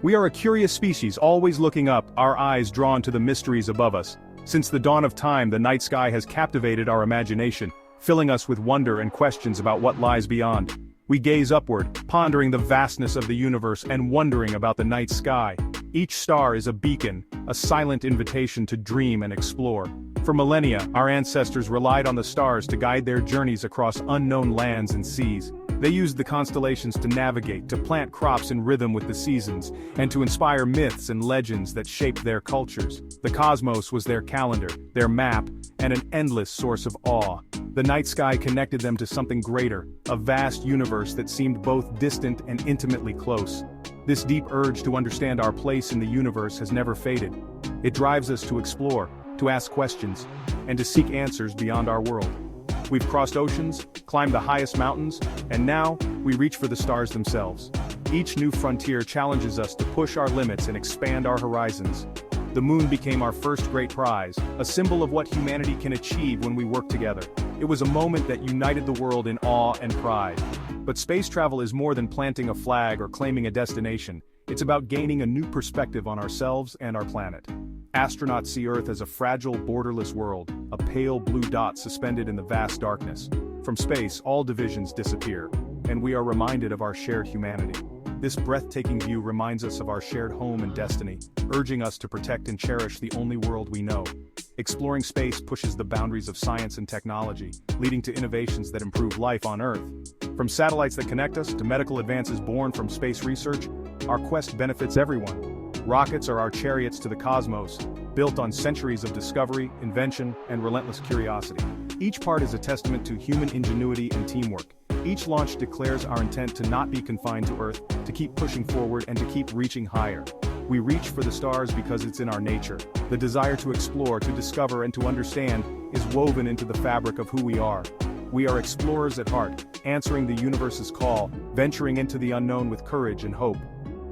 We are a curious species always looking up, our eyes drawn to the mysteries above us. Since the dawn of time, the night sky has captivated our imagination, filling us with wonder and questions about what lies beyond. We gaze upward, pondering the vastness of the universe and wondering about the night sky. Each star is a beacon, a silent invitation to dream and explore. For millennia, our ancestors relied on the stars to guide their journeys across unknown lands and seas. They used the constellations to navigate, to plant crops in rhythm with the seasons, and to inspire myths and legends that shaped their cultures. The cosmos was their calendar, their map, and an endless source of awe. The night sky connected them to something greater, a vast universe that seemed both distant and intimately close. This deep urge to understand our place in the universe has never faded. It drives us to explore, to ask questions, and to seek answers beyond our world. We've crossed oceans, climbed the highest mountains, and now, we reach for the stars themselves. Each new frontier challenges us to push our limits and expand our horizons. The moon became our first great prize, a symbol of what humanity can achieve when we work together. It was a moment that united the world in awe and pride. But space travel is more than planting a flag or claiming a destination. It's about gaining a new perspective on ourselves and our planet. Astronauts see Earth as a fragile, borderless world, a pale blue dot suspended in the vast darkness. From space, all divisions disappear, and we are reminded of our shared humanity. This breathtaking view reminds us of our shared home and destiny, urging us to protect and cherish the only world we know. Exploring space pushes the boundaries of science and technology, leading to innovations that improve life on Earth. From satellites that connect us to medical advances born from space research, our quest benefits everyone. Rockets are our chariots to the cosmos, built on centuries of discovery, invention, and relentless curiosity. Each part is a testament to human ingenuity and teamwork. Each launch declares our intent to not be confined to Earth, to keep pushing forward and to keep reaching higher. We reach for the stars because it's in our nature. The desire to explore, to discover, and to understand is woven into the fabric of who we are. We are explorers at heart, answering the universe's call, venturing into the unknown with courage and hope.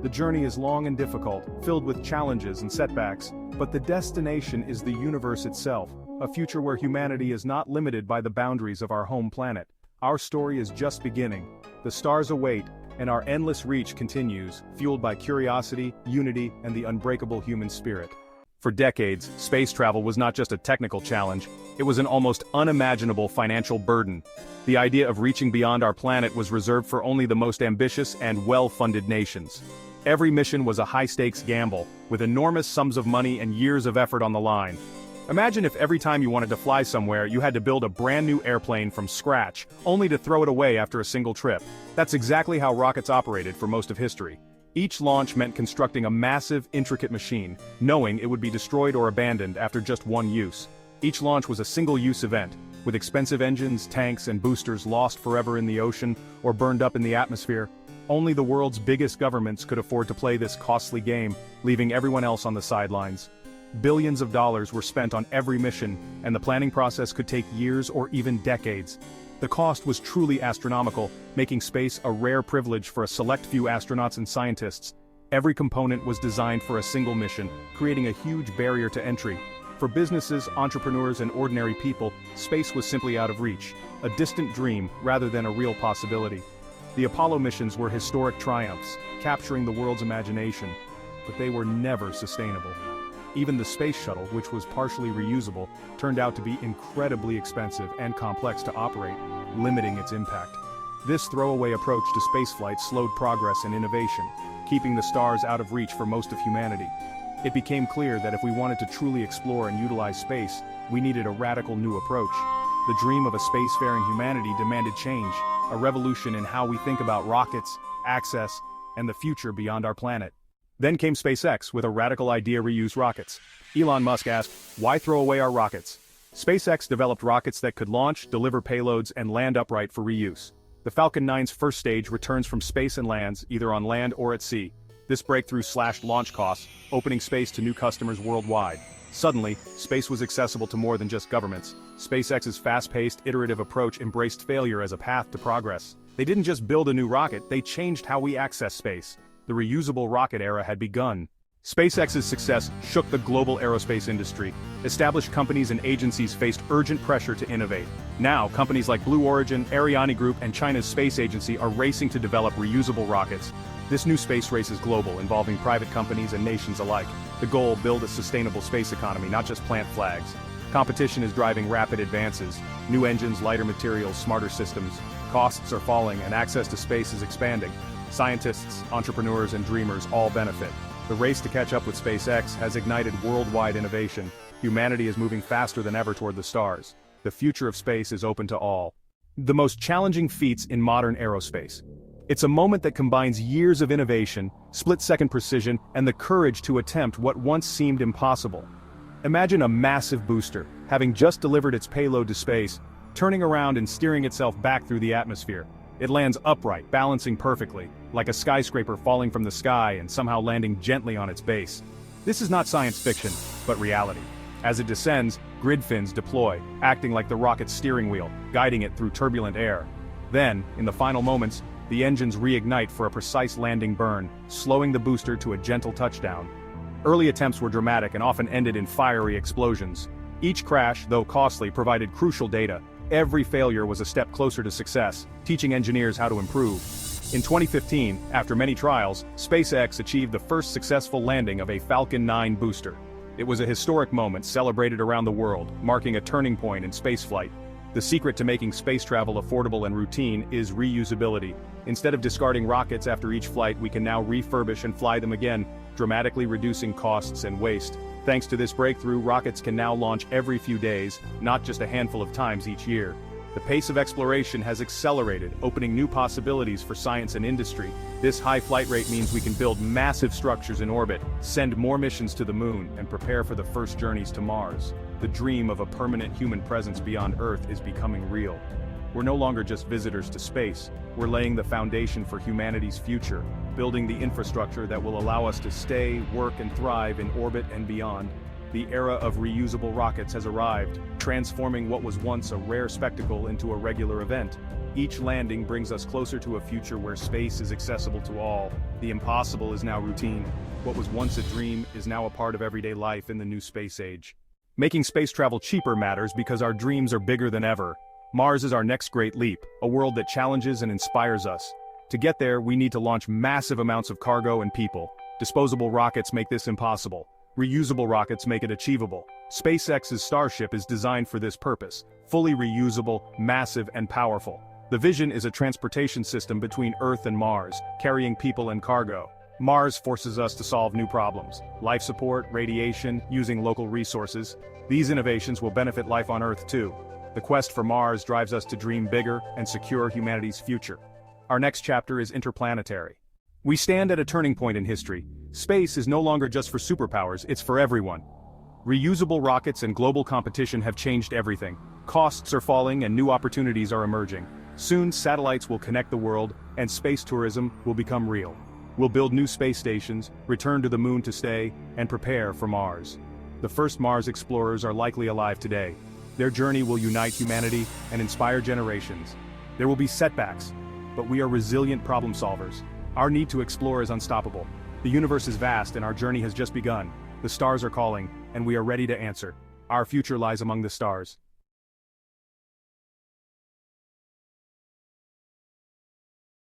The journey is long and difficult, filled with challenges and setbacks, but the destination is the universe itself, a future where humanity is not limited by the boundaries of our home planet. Our story is just beginning. The stars await, and our endless reach continues, fueled by curiosity, unity, and the unbreakable human spirit. For decades, space travel was not just a technical challenge, it was an almost unimaginable financial burden. The idea of reaching beyond our planet was reserved for only the most ambitious and well-funded nations. Every mission was a high-stakes gamble, with enormous sums of money and years of effort on the line. Imagine if every time you wanted to fly somewhere you had to build a brand new airplane from scratch, only to throw it away after a single trip. That's exactly how rockets operated for most of history. Each launch meant constructing a massive, intricate machine, knowing it would be destroyed or abandoned after just one use. Each launch was a single-use event, with expensive engines, tanks, and boosters lost forever in the ocean or burned up in the atmosphere. Only the world's biggest governments could afford to play this costly game, leaving everyone else on the sidelines. Billions of dollars were spent on every mission, and the planning process could take years or even decades. The cost was truly astronomical, making space a rare privilege for a select few astronauts and scientists. Every component was designed for a single mission, creating a huge barrier to entry. For businesses, entrepreneurs, and ordinary people, space was simply out of reach, a distant dream rather than a real possibility. The Apollo missions were historic triumphs, capturing the world's imagination, but they were never sustainable. Even the space shuttle, which was partially reusable, turned out to be incredibly expensive and complex to operate, limiting its impact. This throwaway approach to spaceflight slowed progress and innovation, keeping the stars out of reach for most of humanity. It became clear that if we wanted to truly explore and utilize space, we needed a radical new approach. The dream of a spacefaring humanity demanded change, a revolution in how we think about rockets, access, and the future beyond our planet. Then came SpaceX with a radical idea: reuse rockets. Elon Musk asked, why throw away our rockets? SpaceX developed rockets that could launch, deliver payloads, and land upright for reuse. The Falcon 9's first stage returns from space and lands, either on land or at sea. This breakthrough slashed launch costs, opening space to new customers worldwide. Suddenly, space was accessible to more than just governments. SpaceX's fast-paced, iterative approach embraced failure as a path to progress. They didn't just build a new rocket, they changed how we access space. The reusable rocket era had begun. SpaceX's success shook the global aerospace industry. Established companies and agencies faced urgent pressure to innovate. Now, companies like Blue Origin, Ariane Group, and China's space agency are racing to develop reusable rockets. This new space race is global, involving private companies and nations alike. The goal: build a sustainable space economy, not just plant flags. Competition is driving rapid advances. New engines, lighter materials, smarter systems. Costs are falling and access to space is expanding. Scientists, entrepreneurs, and dreamers all benefit. The race to catch up with SpaceX has ignited worldwide innovation. Humanity is moving faster than ever toward the stars. The future of space is open to all. The most challenging feats in modern aerospace. It's a moment that combines years of innovation, split-second precision, and the courage to attempt what once seemed impossible. Imagine a massive booster, having just delivered its payload to space, turning around and steering itself back through the atmosphere. It lands upright, balancing perfectly, like a skyscraper falling from the sky and somehow landing gently on its base. This is not science fiction, but reality. As it descends, grid fins deploy, acting like the rocket's steering wheel, guiding it through turbulent air. Then, in the final moments, the engines reignite for a precise landing burn, slowing the booster to a gentle touchdown. Early attempts were dramatic and often ended in fiery explosions. Each crash, though costly, provided crucial data. Every failure was a step closer to success, teaching engineers how to improve. In 2015, after many trials, SpaceX achieved the first successful landing of a Falcon 9 booster. It was a historic moment celebrated around the world, marking a turning point in spaceflight. The secret to making space travel affordable and routine is reusability. Instead of discarding rockets after each flight, we can now refurbish and fly them again, dramatically reducing costs and waste. Thanks to this breakthrough, rockets can now launch every few days, not just a handful of times each year. The pace of exploration has accelerated, opening new possibilities for science and industry. This high flight rate means we can build massive structures in orbit, send more missions to the moon, and prepare for the first journeys to Mars. The dream of a permanent human presence beyond Earth is becoming real. We're no longer just visitors to space. We're laying the foundation for humanity's future, building the infrastructure that will allow us to stay, work, and thrive in orbit and beyond. The era of reusable rockets has arrived, transforming what was once a rare spectacle into a regular event. Each landing brings us closer to a future where space is accessible to all. The impossible is now routine. What was once a dream is now a part of everyday life in the new space age. Making space travel cheaper matters because our dreams are bigger than ever. Mars is our next great leap, a world that challenges and inspires us. To get there, we need to launch massive amounts of cargo and people. Disposable rockets make this impossible. Reusable rockets make it achievable. SpaceX's Starship is designed for this purpose, fully reusable, massive, and powerful. The vision is a transportation system between Earth and Mars, carrying people and cargo. Mars forces us to solve new problems: life support, radiation, using local resources. These innovations will benefit life on Earth too. The quest for Mars drives us to dream bigger and secure humanity's future. Our next chapter is interplanetary. We stand at a turning point in history. Space is no longer just for superpowers, it's for everyone. Reusable rockets and global competition have changed everything. Costs are falling and new opportunities are emerging. Soon, satellites will connect the world, and space tourism will become real. We'll build new space stations, return to the moon to stay, and prepare for Mars. The first Mars explorers are likely alive today. Their journey will unite humanity and inspire generations. There will be setbacks, but we are resilient problem solvers. Our need to explore is unstoppable. The universe is vast and our journey has just begun. The stars are calling, and we are ready to answer. Our future lies among the stars.